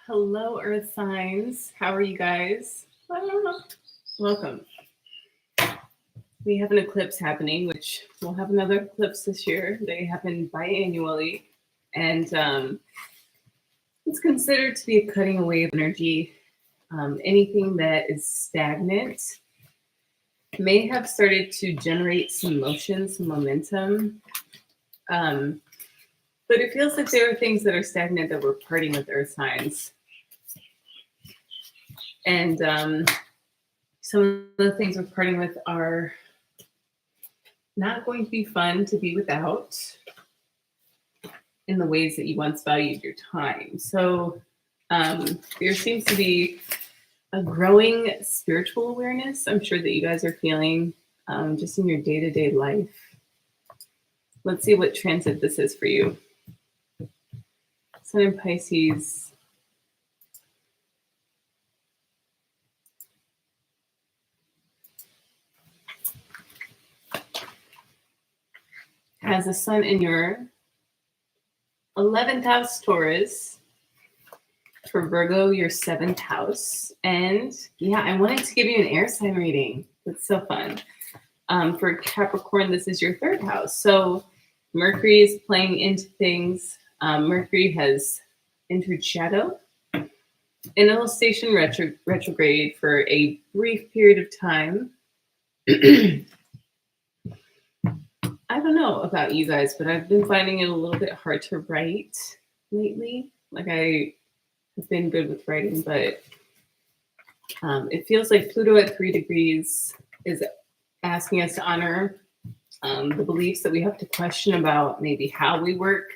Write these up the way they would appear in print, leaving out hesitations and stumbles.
Hello, Earth signs. How are you guys? Welcome. We have an eclipse happening, which we'll have another eclipse this year. They happen biannually, and it's considered to be a cutting away of energy. Anything that is stagnant may have started to generate some motion, some momentum. But it feels like there are things that are stagnant that we're parting with Earth signs. And some of the things we're parting with are not going to be fun to be without in the ways that you once valued your time. So there seems to be a growing spiritual awareness. I'm sure that you guys are feeling just in your day-to-day life. Let's see what transit this is for you. Sun in Pisces. Has a sun in your 11th house, Taurus. For Virgo, your 7th house. And yeah, I wanted to give you an air sign reading. That's so fun. For Capricorn, this is your 3rd house. So Mercury is playing into things. Mercury has entered shadow, and it will station retrograde for a brief period of time. I don't know about you guys, but I've been finding it a little bit hard to write lately. Like I have been good with writing, but it feels like Pluto at 3 degrees is asking us to honor the beliefs that we have to question about maybe how we work.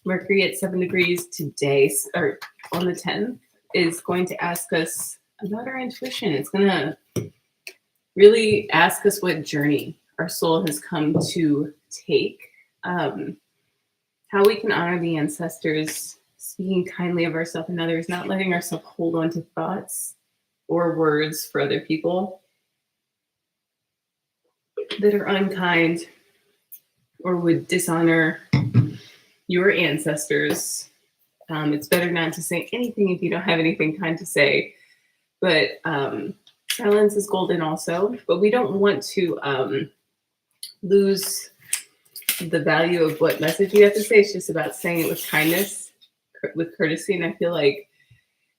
Mercury at 7 degrees today, or on the 10th, is going to ask us about our intuition. It's going to really ask us what journey our soul has come to take, how we can honor the ancestors, speaking kindly of ourselves and others, not letting ourselves hold on to thoughts or words for other people that are unkind or would dishonor your ancestors. It's better not to say anything if you don't have anything kind to say, but silence is golden also. But we don't want to lose the value of what message you have to say. It's just about saying it with kindness, with courtesy. And I feel like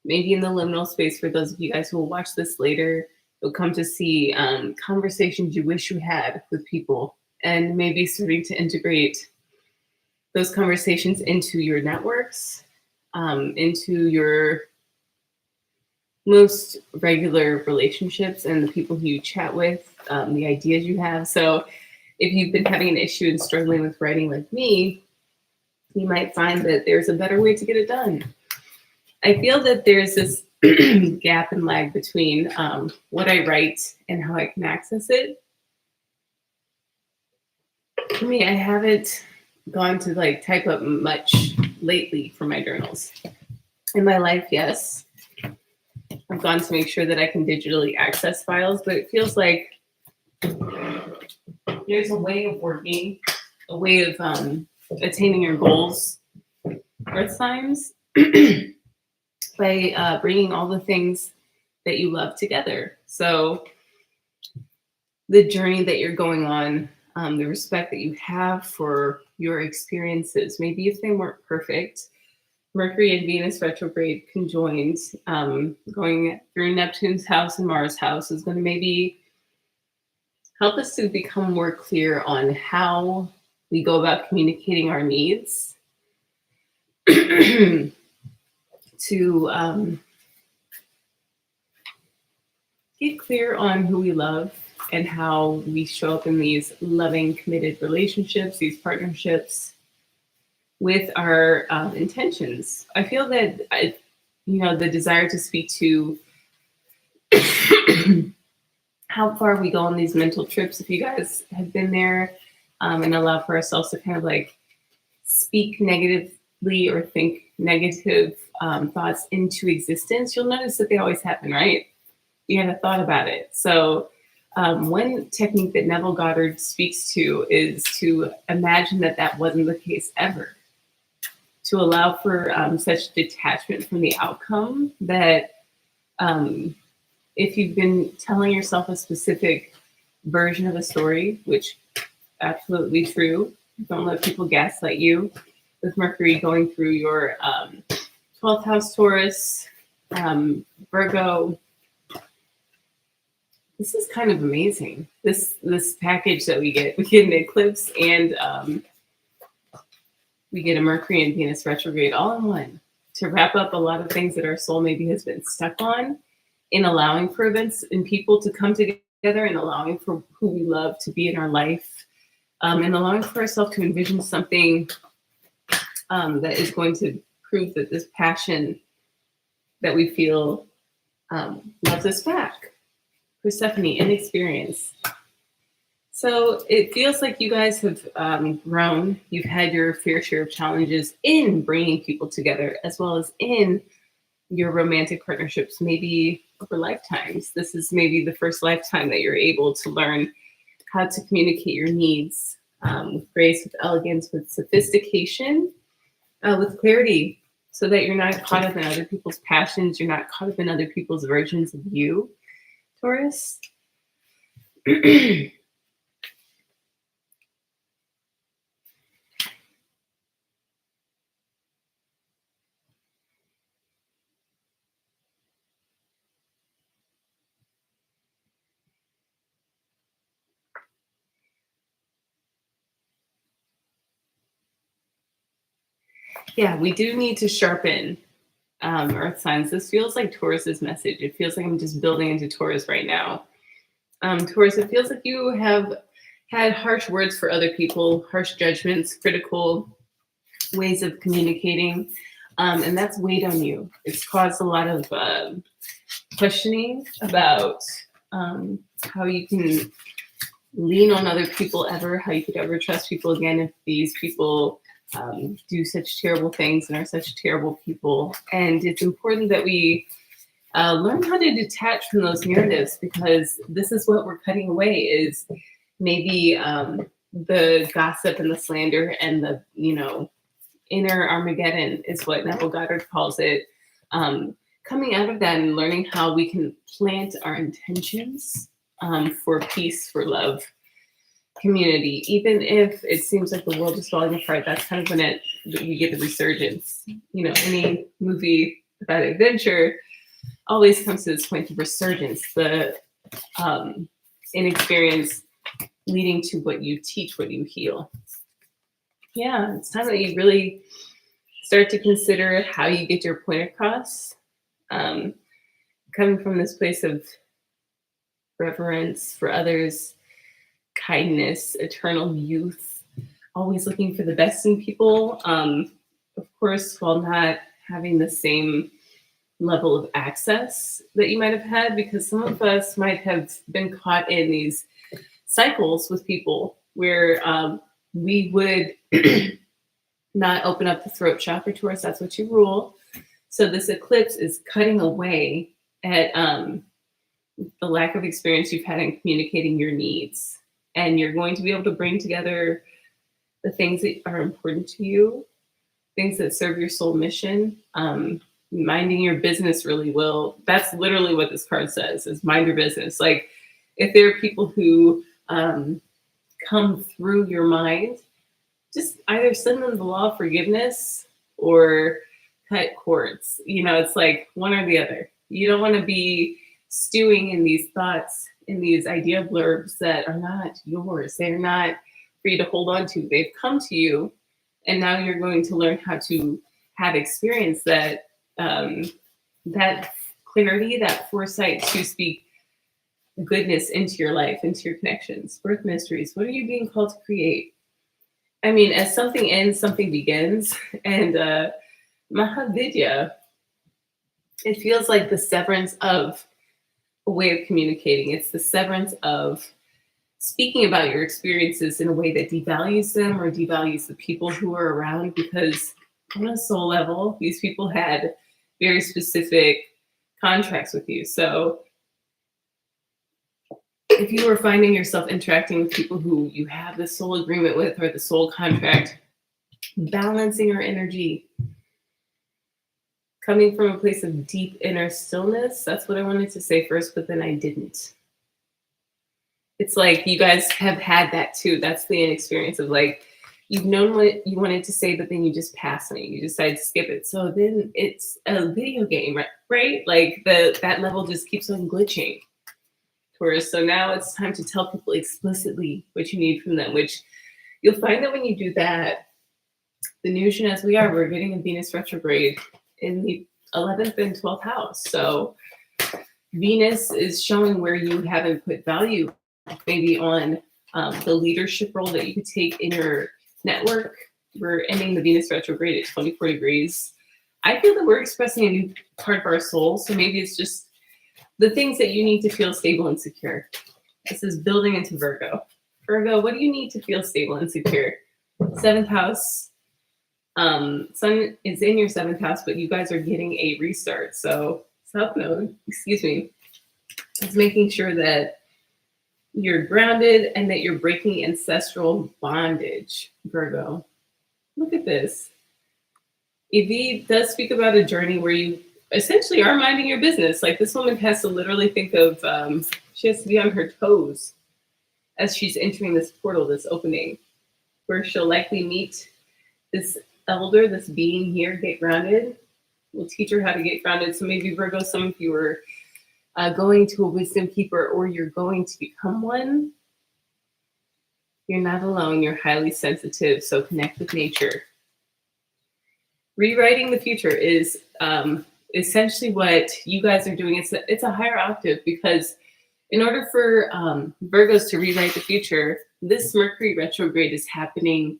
maybe in the liminal space, for those of you guys who will watch this later, you'll come to see conversations you wish you had with people, and maybe starting to integrate those conversations into your networks, into your most regular relationships and the people who you chat with, the ideas you have. So if you've been having an issue and struggling with writing like me, you might find that there's a better way to get it done. I feel that there's this gap and lag between what I write and how I can access it. For me, I haven't gone to like type up much lately for my journals. In my life, yes, I've gone to make sure that I can digitally access files, but it feels like there's a way of working, a way of attaining your goals, Earth signs, by bringing all the things that you love together. So the journey that you're going on, the respect that you have for your experiences, maybe if they weren't perfect. Mercury and Venus retrograde conjoined, going through Neptune's house and Mars' house, is going to maybe help us to become more clear on how we go about communicating our needs, to get clear on who we love and how we show up in these loving, committed relationships, these partnerships, with our intentions. I feel that, the desire to speak to how far we go on these mental trips, if you guys have been there, and allow for ourselves to kind of like speak negatively or think negative thoughts into existence, you'll notice that they always happen, right? You had a thought about it. So one technique that Neville Goddard speaks to is to imagine that that wasn't the case ever. to allow for such detachment from the outcome that if you've been telling yourself a specific version of a story, which absolutely true, don't let people gaslight you, with Mercury going through your 12th house Taurus, Virgo. This is kind of amazing. This package that we get an eclipse and we get a Mercury and Venus retrograde all in one to wrap up a lot of things that our soul maybe has been stuck on, in allowing for events and people to come together, and allowing for who we love to be in our life, and allowing for ourselves to envision something that is going to prove that this passion that we feel loves us back. Persephone, inexperience. So it feels like you guys have grown. You've had your fair share of challenges in bringing people together, as well as in your romantic partnerships, maybe over lifetimes. This is maybe the first lifetime that you're able to learn how to communicate your needs with grace, with elegance, with sophistication, with clarity, so that you're not caught up in other people's passions. You're not caught up in other people's versions of you, Taurus. Yeah, we do need to sharpen earth signs. This feels like Taurus's message. It feels like I'm just building into Taurus right now. Taurus, it feels like you have had harsh words for other people, harsh judgments, critical ways of communicating, and that's weighed on you. It's caused a lot of questioning about how you can lean on other people ever, how you could ever trust people again if these people do such terrible things and are such terrible people. And it's important that we learn how to detach from those narratives, because this is what we're cutting away, is maybe the gossip and the slander and the, inner Armageddon is what Neville Goddard calls it. Coming out of that and learning how we can plant our intentions for peace, for love, community, even if it seems like the world is falling apart. That's kind of when you get the resurgence. Any movie about adventure always comes to this point of resurgence, the inexperience leading to what you teach, what you heal. Yeah, it's time that you really start to consider how you get your point across. Coming from this place of reverence for others, kindness, eternal youth, always looking for the best in people. Of course, while not having the same level of access that you might have had, because some of us might have been caught in these cycles with people where we would not open up the throat chakra to us. That's what you rule. So this eclipse is cutting away at the lack of experience you've had in communicating your needs. And you're going to be able to bring together the things that are important to you, things that serve your soul mission. Minding your business really will. That's literally what this card says, is mind your business. Like, if there are people who come through your mind, just either send them the law of forgiveness or cut cords. It's like one or the other. You don't want to be stewing in these thoughts, in these idea blurbs that are not yours. They're not for you to hold on to. They've come to you, and now you're going to learn how to have experience that that clarity, that foresight to speak goodness into your life, into your connections. Birth mysteries. What are you being called to create? I mean, as something ends, something begins. And Mahavidya, it feels like the severance of a way of communicating. It's the severance of speaking about your experiences in a way that devalues them or devalues the people who are around, because on a soul level, these people had very specific contracts with you. So if you are finding yourself interacting with people who you have the soul agreement with or the soul contract, balancing our energy, coming from a place of deep inner stillness. That's what I wanted to say first, but then I didn't. It's like you guys have had that too. That's the experience of like, you've known what you wanted to say, but then you just pass on it. You decide to skip it. So then it's a video game, right? Like that level just keeps on glitching. Taurus. So now it's time to tell people explicitly what you need from them, which you'll find that when you do that, the Venusian as we are, we're getting a Venus retrograde in the 11th and 12th house. So Venus is showing where you haven't put value, maybe on the leadership role that you could take in your network. We're ending the Venus retrograde at 24 degrees. I feel that we're expressing a new part of our soul. So maybe it's just the things that you need to feel stable and secure. This is building into Virgo. Virgo, what do you need to feel stable and secure? 7th house. Sun is in your 7th house, but you guys are getting a restart. So South Node, excuse me, is making sure that you're grounded and that you're breaking ancestral bondage, Virgo. Look at this. Evi does speak about a journey where you essentially are minding your business. Like this woman has to literally think of, she has to be on her toes as she's entering this portal, this opening, where she'll likely meet this elder, this being here, get grounded. We'll teach her how to get grounded. So maybe Virgo, some of you are going to a wisdom keeper or you're going to become one. You're not alone. You're highly sensitive. So connect with nature. Rewriting the future is essentially what you guys are doing. It's a higher octave because in order for Virgos to rewrite the future, this Mercury retrograde is happening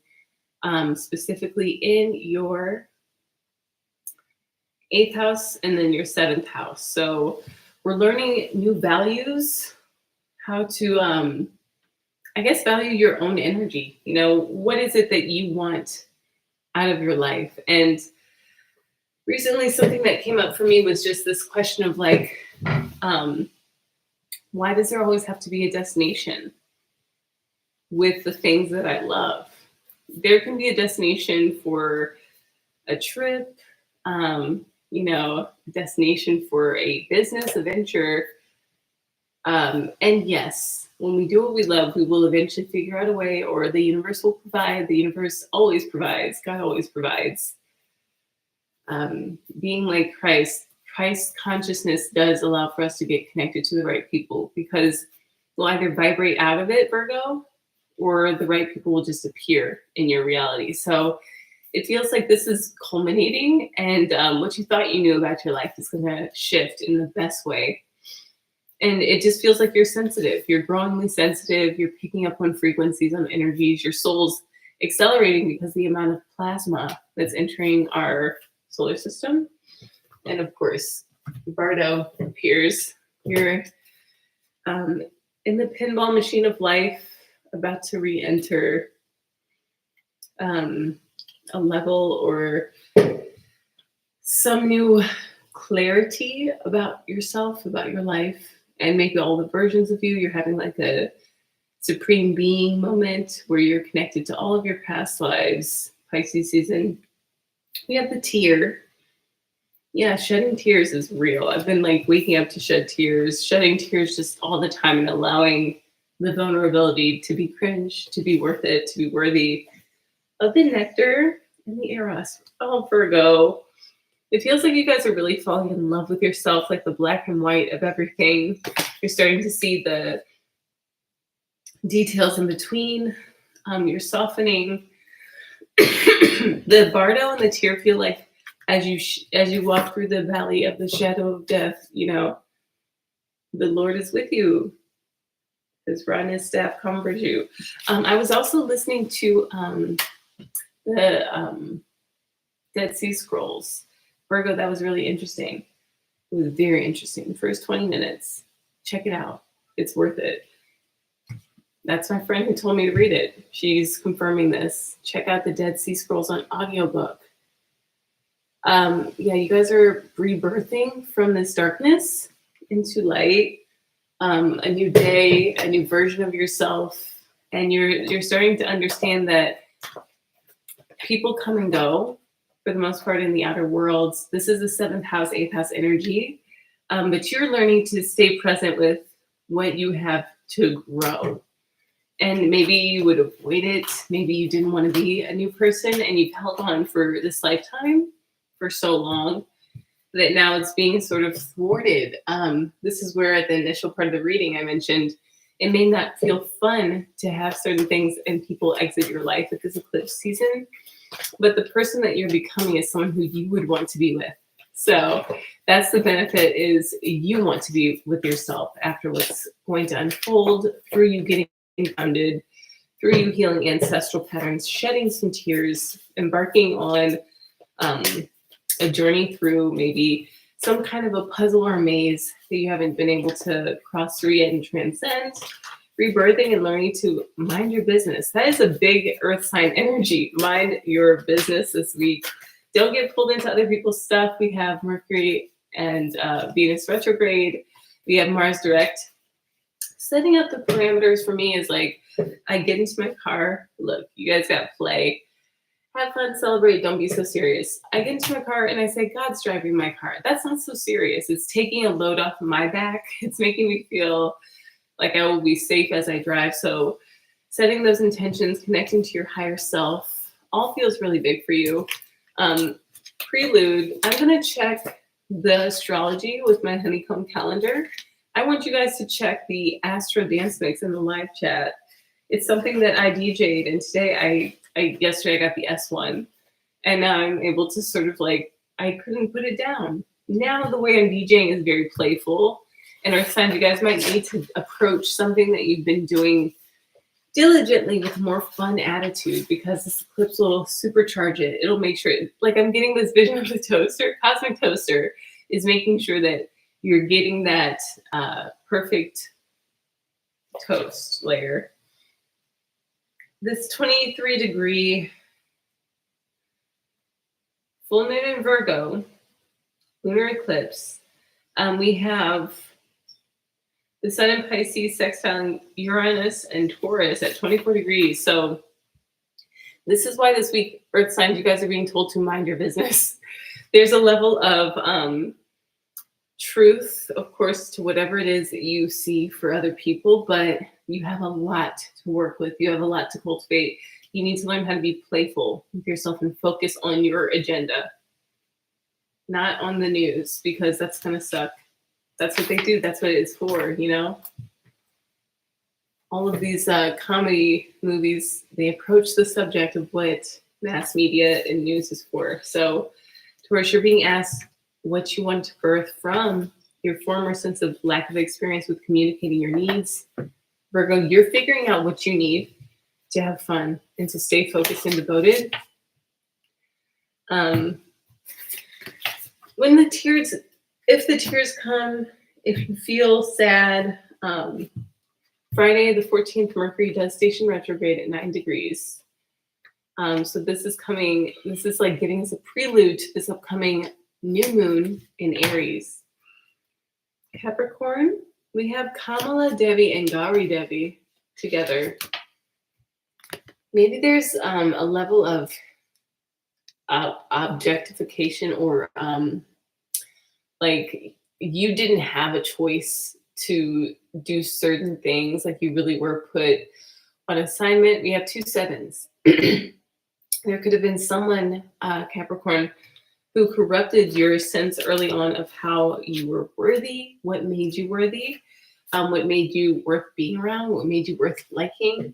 specifically in your 8th house and then your 7th house. So we're learning new values, how to, I guess, value your own energy. You know, what is it that you want out of your life? And recently something that came up for me was just this question of like, why does there always have to be a destination with the things that I love? There can be a destination for a trip, you know, destination for a business, a venture. And yes, when we do what we love, we will eventually figure out a way, or the universe will provide. The universe always provides. God always provides. Being like Christ consciousness does allow for us to get connected to the right people, because we'll either vibrate out of it, Virgo, or the right people will just appear in your reality. So it feels like this is culminating, and what you thought you knew about your life is going to shift in the best way. And it just feels like you're sensitive. You're growingly sensitive. You're picking up on frequencies, on energies. Your soul's accelerating because the amount of plasma that's entering our solar system. And of course, Bardo appears. You're in the pinball machine of life, about to re-enter a level or some new clarity about yourself, about your life, and maybe all the versions of you. You're having like a supreme being moment where you're connected to all of your past lives. Pisces season. We have the tear. Yeah, shedding tears is real. I've been like waking up to shed tears, shedding tears just all the time, and allowing the vulnerability to be cringe, to be worth it, to be worthy of the nectar and the eros. Oh, Virgo. It feels like you guys are really falling in love with yourself, like the black and white of everything. You're starting to see the details in between. You're softening. The Bardo and the tear feel like as you walk through the valley of the shadow of death, you know, the Lord is with you. His rod and his staff comfort you. I was also listening to the Dead Sea Scrolls. Virgo, that was really interesting. It was very interesting. The first 20 minutes. Check it out. It's worth it. That's my friend who told me to read it. She's confirming this. Check out the Dead Sea Scrolls on audiobook. Yeah, you guys are rebirthing from this darkness into light. A new day, a new version of yourself, and you're starting to understand that people come and go for the most part in the outer worlds. This is the 7th house, 8th house energy. But you're learning to stay present with what you have to grow. And maybe you would avoid it. Maybe you didn't want to be a new person and you've held on for this lifetime for so long that now it's being sort of thwarted. This is where at the initial part of the reading I mentioned it may not feel fun to have certain things and people exit your life at this eclipse season, but the person that you're becoming is someone who you would want to be with. So that's the benefit, is you want to be with yourself after what's going to unfold through you getting grounded, through you healing ancestral patterns, shedding some tears, embarking on a journey through maybe some kind of a puzzle or maze that you haven't been able to cross through yet and transcend, rebirthing and learning to mind your business. That is a big earth sign energy. Mind your business this week. Don't get pulled into other people's stuff. We have Mercury and Venus retrograde. We have Mars direct. Setting up the parameters for me is like, I get into my car. Look, you guys got play. Have fun, celebrate, don't be so serious. I get into my car and I say, God's driving my car. That's not so serious. It's taking a load off of my back. It's making me feel like I will be safe as I drive. So setting those intentions, connecting to your higher self, all feels really big for you. Prelude, I'm going to check the astrology with my honeycomb calendar. I want you guys to check the Astro Dance Mix in the live chat. It's something that I DJ'd, and today yesterday I got the S1, and now I'm able to sort of like, I couldn't put it down. Now the way I'm DJing is very playful, and Earth signs, you guys might need to approach something that you've been doing diligently with more fun attitude, because this eclipse will supercharge it. It'll make sure, like I'm getting this vision of the toaster, cosmic toaster is making sure that you're getting that perfect toast layer. This 23-degree full moon in Virgo, lunar eclipse, we have the sun in Pisces sextiling Uranus and Taurus at 24 degrees. So this is why this week, Earth signs, you guys are being told to mind your business. There's a level of truth, of course, to whatever it is that you see for other people, but you have a lot to work with. You have a lot to cultivate. You need to learn how to be playful with yourself and focus on your agenda, not on the news, because that's going to suck. That's what they do. That's what it's for, you know? All of these comedy movies, they approach the subject of what mass media and news is for. So, Taurus, you're being asked what you want to birth from your former sense of lack of experience with communicating your needs. Virgo, you're figuring out what you need to have fun and to stay focused and devoted. When the tears, if the tears come, if you feel sad, Friday the 14th, Mercury does station retrograde at 9 degrees. So this is coming, this is like giving us a prelude to this upcoming new moon in Aries. Capricorn, we have Kamala Devi and Gauri Devi together. Maybe there's a level of objectification, or like you didn't have a choice to do certain things, like you really were put on assignment. We have 2 sevens. There could have been someone, Capricorn, who corrupted your sense early on of how you were worthy, what made you worthy, what made you worth being around, what made you worth liking.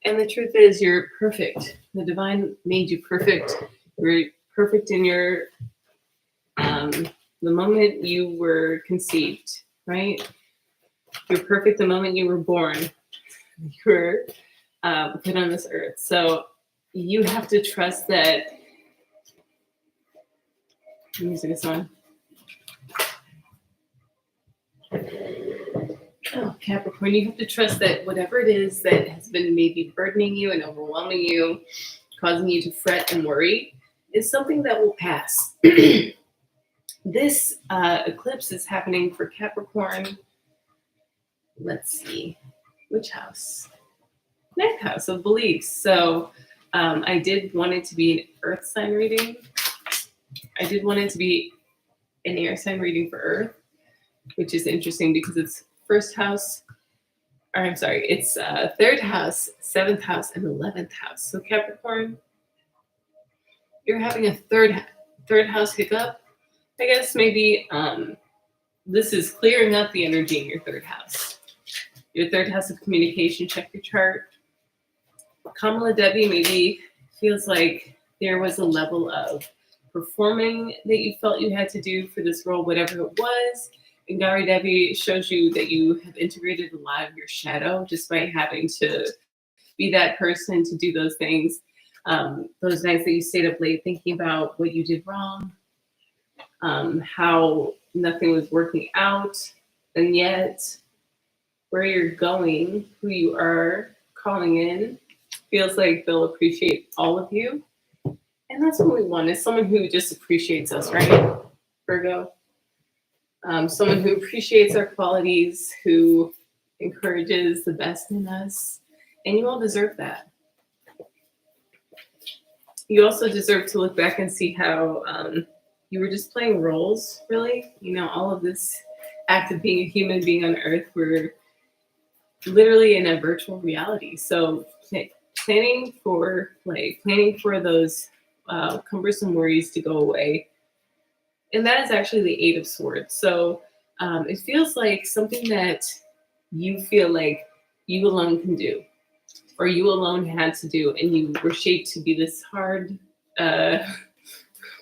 And the truth is, you're perfect. The divine made you perfect. You're perfect in your, the moment you were conceived, right? You're perfect the moment you were born. You were put on this earth. So you have to trust that. The music is on. Oh, Capricorn, you have to trust that whatever it is that has been maybe burdening you and overwhelming you, causing you to fret and worry, is something that will pass. This eclipse is happening for Capricorn. Let's see, which house? 9th house of beliefs. So I did want it to be an earth sign reading. I did want it to be an air sign reading for earth, which is interesting because it's it's third house, seventh house, and 11th house. So Capricorn, you're having a third house hiccup. I guess maybe this is clearing up the energy in your third house. Your third house of communication, check your chart. Kamala Devi maybe feels like there was a level of performing that you felt you had to do for this role, whatever it was. And Gari Devi shows you that you have integrated a lot of your shadow just by having to be that person to do those things. Those nights that you stayed up late thinking about what you did wrong, how nothing was working out, and yet where you're going, who you are calling in, feels like they'll appreciate all of you. And that's what we want, is someone who just appreciates us, right, Virgo? Someone who appreciates our qualities, who encourages the best in us. And you all deserve that. You also deserve to look back and see how you were just playing roles, really. You know, all of this act of being a human being on Earth, we're literally in a virtual reality. So planning for play, planning for those cumbersome worries to go away. And that is actually the Eight of Swords. So it feels like something that you feel like you alone can do, or you alone had to do, and you were shaped to be this hard, why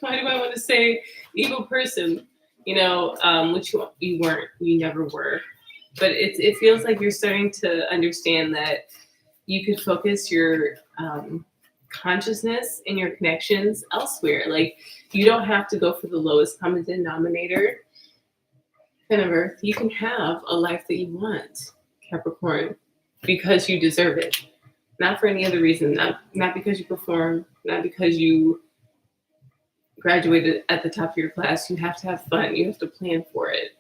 do I want to say evil person, you know, which you weren't, you never were. But it feels like you're starting to understand that you could focus your consciousness and your connections elsewhere. Like, you don't have to go for the lowest common denominator kind of Earth. You can have a life that you want, Capricorn, because you deserve it. Not for any other reason. Not because you perform, not because you graduated at the top of your class. You have to have fun. You have to plan for it.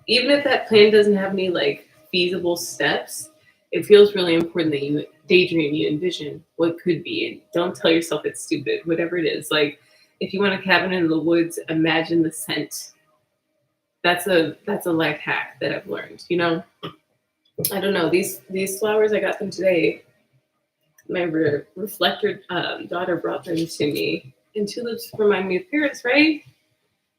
Even if that plan doesn't have any like feasible steps, it feels really important that you daydream, you envision what could be, and don't tell yourself it's stupid, whatever it is. Like, if you want a cabin in the woods, imagine the scent. That's a life hack that I've learned, you know? I don't know, these flowers, I got them today. My reflector daughter brought them to me, and tulips remind me of Paris, right?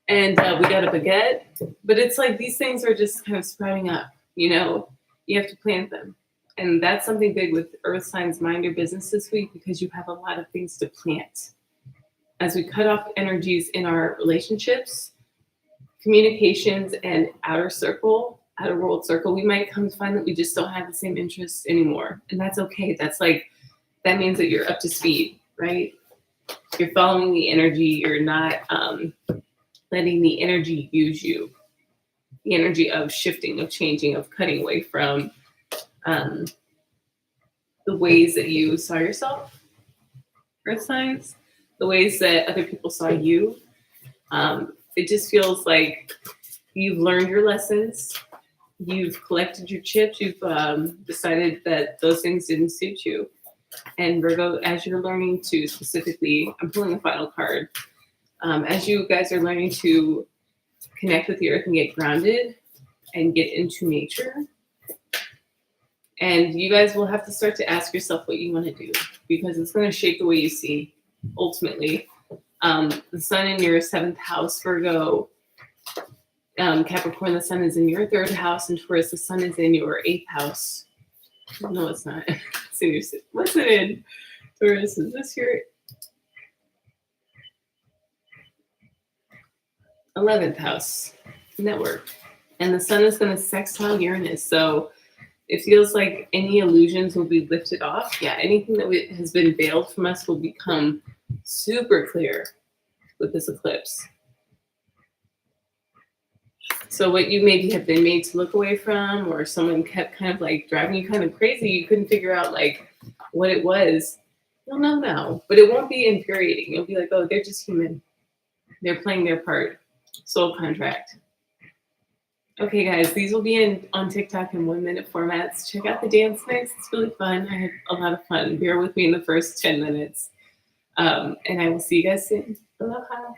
And we got a baguette, but it's like these things are just kind of sprouting up, you know? You have to plant them. And that's something big with Earth signs. Mind your business this week, because you have a lot of things to plant. As we cut off energies in our relationships, communications, and outer world circle, we might come to find that we just don't have the same interests anymore. And that's okay. That means that you're up to speed, right? You're following the energy. You're not letting the energy use you. The energy of shifting, of changing, of cutting away from the ways that you saw yourself, Earth signs, the ways that other people saw you. It just feels like you've learned your lessons. You've collected your chips. You've decided that those things didn't suit you. And Virgo, as you're learning to specifically, I'm pulling a final card. As you guys are learning to connect with the Earth and get grounded and get into nature, and you guys will have to start to ask yourself what you want to do, because it's going to shape the way you see, ultimately. The sun in your 7th house, Virgo, Capricorn, the sun is in your 3rd house, and Taurus, the sun is in your 8th house. No, it's not. It's in your, what's it in? Taurus, is this your 11th house? Network. And the sun is going to sextile Uranus. So it feels like any illusions will be lifted off. Yeah, anything that has been veiled from us will become super clear with this eclipse. So what you maybe have been made to look away from, or someone kept kind of like driving you kind of crazy, you couldn't figure out like what it was, you'll know now. But it won't be infuriating. You'll be like, oh, they're just human. They're playing their part. Soul contract. Okay, guys, these will be on TikTok in 1-minute formats. Check out the dance mix. It's really fun. I had a lot of fun. Bear with me in the first 10 minutes. And I will see you guys soon. Aloha.